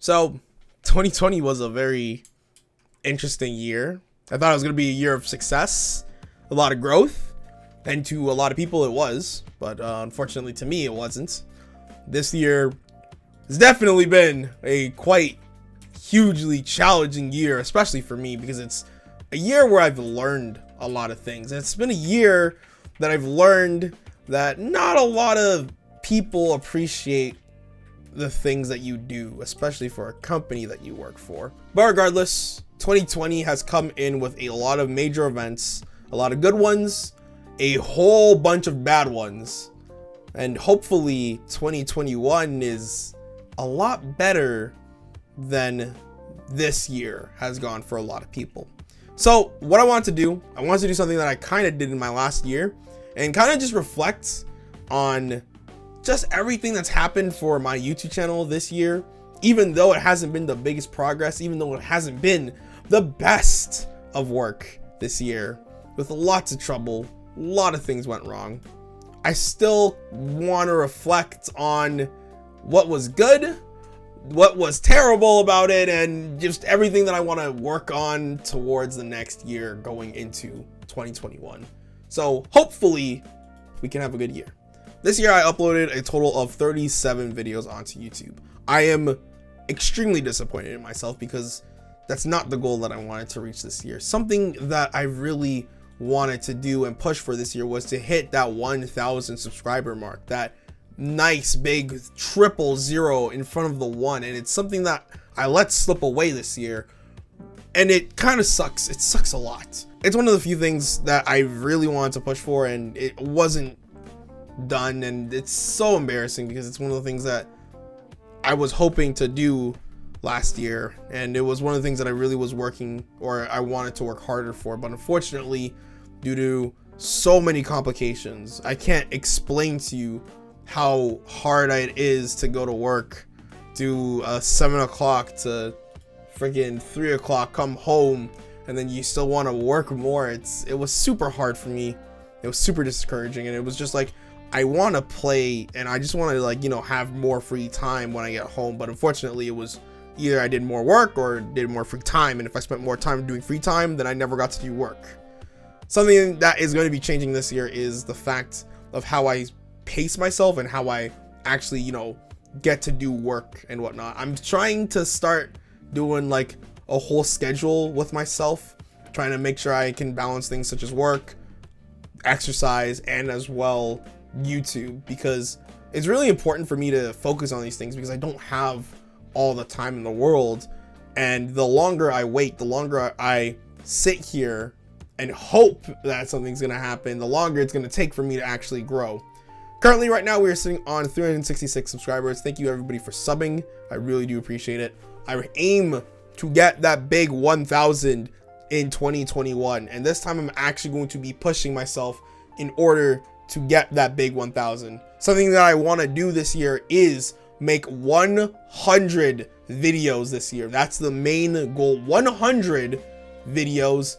So 2020 was a very interesting year. I thought it was going to be a year of success, a lot of growth, and to a lot of people it was, but unfortunately to me it wasn't. This year has definitely been a quite hugely challenging year, especially for me, because it's a year where I've learned a lot of things. It's been a year that I've learned that not a lot of people appreciate the things that you do, especially for a company that you work for. But regardless, 2020 has come in with a lot of major events, a lot of good ones, a whole bunch of bad ones, and hopefully 2021 is a lot better than this year has gone for a lot of people. So what I wanted to do something that I kind of did in my last year and kind of just reflect on just everything that's happened for my YouTube channel this year, even though it hasn't been the biggest progress, even though it hasn't been the best of work this year, with lots of trouble, a lot of things went wrong. I still want to reflect on what was good, what was terrible about it, and just everything that I want to work on towards the next year going into 2021. So hopefully we can have a good year. This year I uploaded a total of 37 videos onto YouTube. I am extremely disappointed in myself because that's not the goal that I wanted to reach this year. Something that I really wanted to do and push for this year was to hit that 1,000 subscriber mark, that nice big 000 in front of the 1, and it's something that I let slip away this year, and it kind of sucks. It sucks a lot. It's one of the few things that I really wanted to push for, and it wasn't done, and it's so embarrassing because it's one of the things that I was hoping to do last year, and it was one of the things that I really was working, or I wanted to work harder for, but unfortunately due to so many complications, I can't explain to you how hard it is to go to work, do 7 o'clock to freaking 3 o'clock, come home, and then you still want to work more. It was super hard for me. It was super discouraging, and it was just like, I want to play and I just want to, like, you know, have more free time when I get home. But unfortunately it was either I did more work or did more free time, and if I spent more time doing free time, then I never got to do work. Something that is going to be changing this year is the fact of how I pace myself and how I actually, you know, get to do work and whatnot. I'm trying to start doing like a whole schedule with myself, trying to make sure I can balance things such as work, exercise, and as well YouTube, because it's really important for me to focus on these things because I don't have all the time in the world, and the longer I wait, the longer I sit here and hope that something's gonna happen, the longer it's gonna take for me to actually grow. Currently right now we are sitting on 366 subscribers. Thank you everybody for subbing. I really do appreciate it. I aim to get that big 1,000 in 2021, and this time I'm actually going to be pushing myself in order to get that big 1,000. Something that I want to do this year is make 100 videos this year. That's the main goal. 100 videos,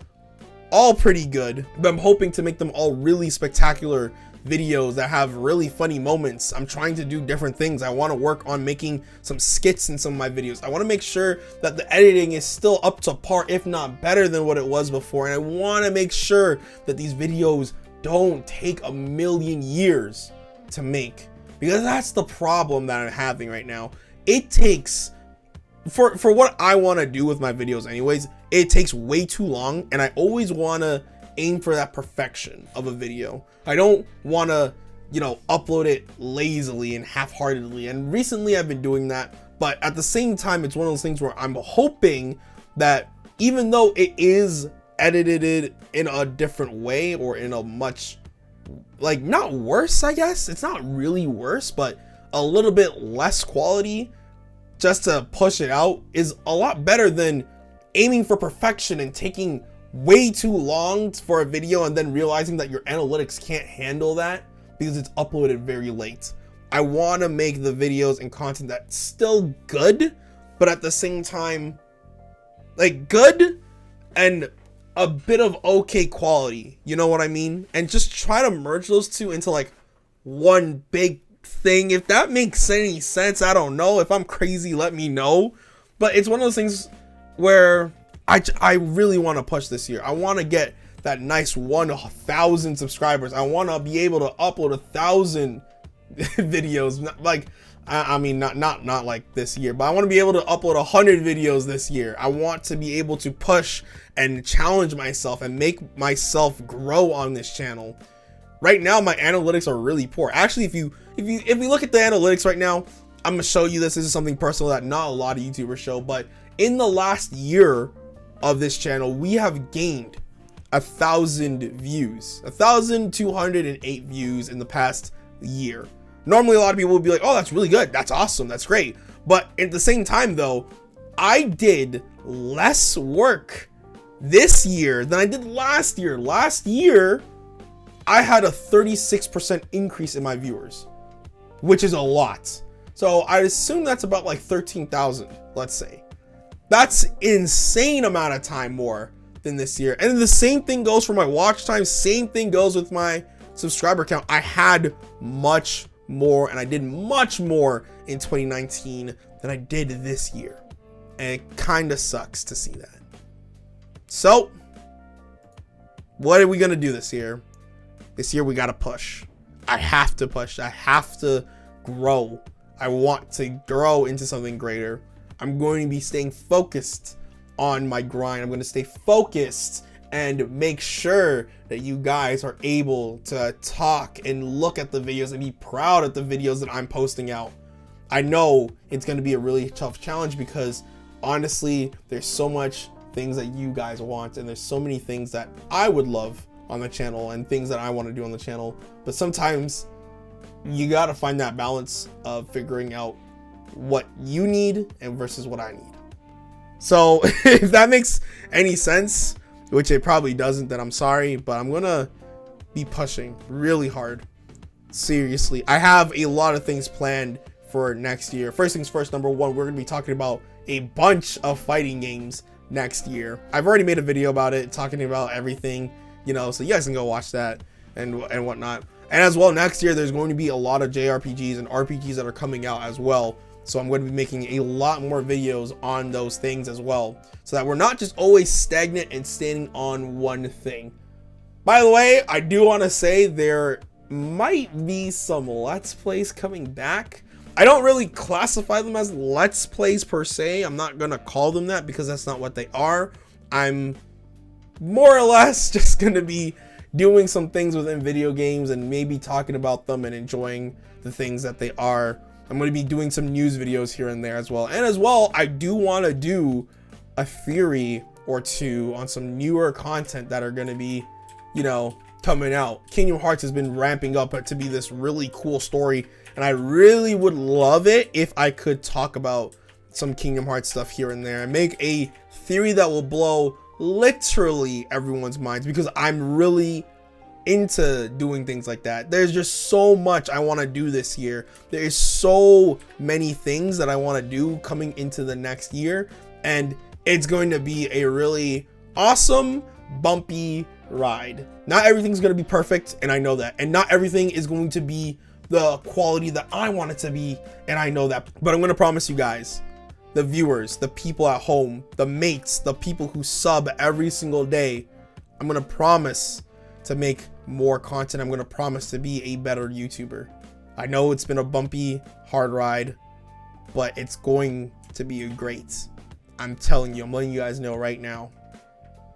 all pretty good, but I'm hoping to make them all really spectacular videos that have really funny moments. I'm trying to do different things. I want to work on making some skits in some of my videos. I want to make sure that the editing is still up to par, if not better than what it was before. And I want to make sure that these videos don't take a million years to make, because that's the problem that I'm having right now. It takes, for what I want to do with my videos anyways, it takes way too long, and I always want to aim for that perfection of a video. I don't want to, you know, upload it lazily and half-heartedly, and recently I've been doing that, but at the same time it's one of those things where I'm hoping that even though it is edited in a different way, or in a much, like, not worse, I guess it's not really worse, but a little bit less quality, just to push it out is a lot better than aiming for perfection and taking way too long for a video and then realizing that your analytics can't handle that because it's uploaded very late. I want to make the videos and content that's still good, but at the same time, like, good and a bit of okay quality, you know what I mean? And just try to merge those two into like one big thing. If that makes any sense, I don't know. If I'm crazy, let me know. But it's one of those things where I really want to push this year. I want to get that nice 1,000 subscribers. I want to be able to upload 1,000 videos. Like, I mean, not like this year, but I want to be able to upload 100 videos this year. I want to be able to push and challenge myself and make myself grow on this channel. Right now, my analytics are really poor. Actually, if you look at the analytics right now, I'm gonna show you this. This is something personal that not a lot of YouTubers show, but in the last year of this channel, we have gained 1,000 views, 1,208 views in the past year. Normally, a lot of people would be like, oh, that's really good. That's awesome. That's great. But at the same time, though, I did less work this year than I did last year. Last year, I had a 36% increase in my viewers, which is a lot. So I assume that's about like 13,000, let's say. That's insane amount of time more than this year. And the same thing goes for my watch time. Same thing goes with my subscriber count. I had much more and I did much more in 2019 than I did this year. And it kind of sucks to see that. So what are we going to do this year? This year we got to push. I have to push. I have to grow. I want to grow into something greater. I'm going to be staying focused on my grind. I'm going to stay focused and make sure that you guys are able to talk and look at the videos and be proud of the videos that I'm posting out. I know it's going to be a really tough challenge because honestly, there's so much things that you guys want and there's so many things that I would love on the channel and things that I want to do on the channel. But sometimes you got to find that balance of figuring out what you need and versus what I need. So if that makes any sense, which it probably doesn't, then I'm sorry, but I'm gonna be pushing really hard. Seriously, I have a lot of things planned for next year. First things first, number one, we're gonna be talking about a bunch of fighting games next year. I've already made a video about it, talking about everything, you know, so you guys can go watch that and whatnot. And as well, next year there's going to be a lot of JRPGs and RPGs that are coming out as well. So I'm going to be making a lot more videos on those things as well, so that we're not just always stagnant and standing on one thing. By the way, I do want to say there might be some Let's Plays coming back. I don't really classify them as Let's Plays per se. I'm not going to call them that because that's not what they are. I'm more or less just going to be doing some things within video games and maybe talking about them and enjoying the things that they are. I'm going to be doing some news videos here and there as well. And as well, I do want to do a theory or two on some newer content that are going to be, you know, coming out. Kingdom Hearts has been ramping up to be this really cool story, and I really would love it if I could talk about some Kingdom Hearts stuff here and there and make a theory that will blow literally everyone's minds, because I'm really into doing things like that. There's just so much I want to do this year. There is so many things that I want to do coming into the next year, and it's going to be a really awesome, bumpy ride. Not everything's going to be perfect, and I know that, and not everything is going to be the quality that I want it to be, and I know that. But I'm going to promise you guys, the viewers, the people at home, the mates, the people who sub every single day, I'm going to promise to make more content. I'm going to promise to be a better YouTuber. I know it's been a bumpy, hard ride, but it's going to be great. I'm telling you, I'm letting you guys know right now.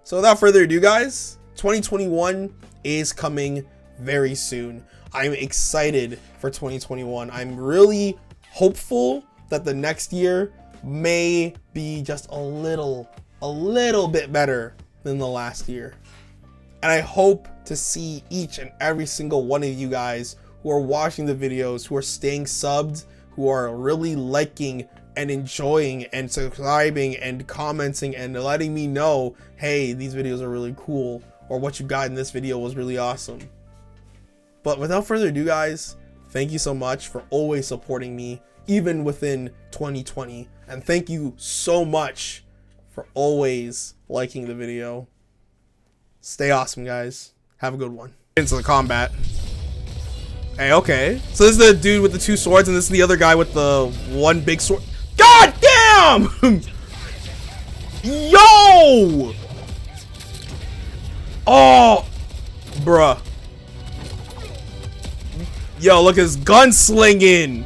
So without further ado, guys, 2021 is coming very soon. I'm excited for 2021. I'm really hopeful that the next year may be just a little bit better than the last year. And I hope to see each and every single one of you guys who are watching the videos, who are staying subbed, who are really liking and enjoying and subscribing and commenting and letting me know, hey, these videos are really cool, or what you got in this video was really awesome. But without further ado, guys, thank you so much for always supporting me, even within 2020. And thank you so much for always liking the video. Stay awesome, guys. Have a good one. Into the combat. Hey, okay. So this is the dude with the two swords, and this is the other guy with the one big sword. God damn! Damn! Yo! Oh! Bruh. Yo, look at his gunslinging!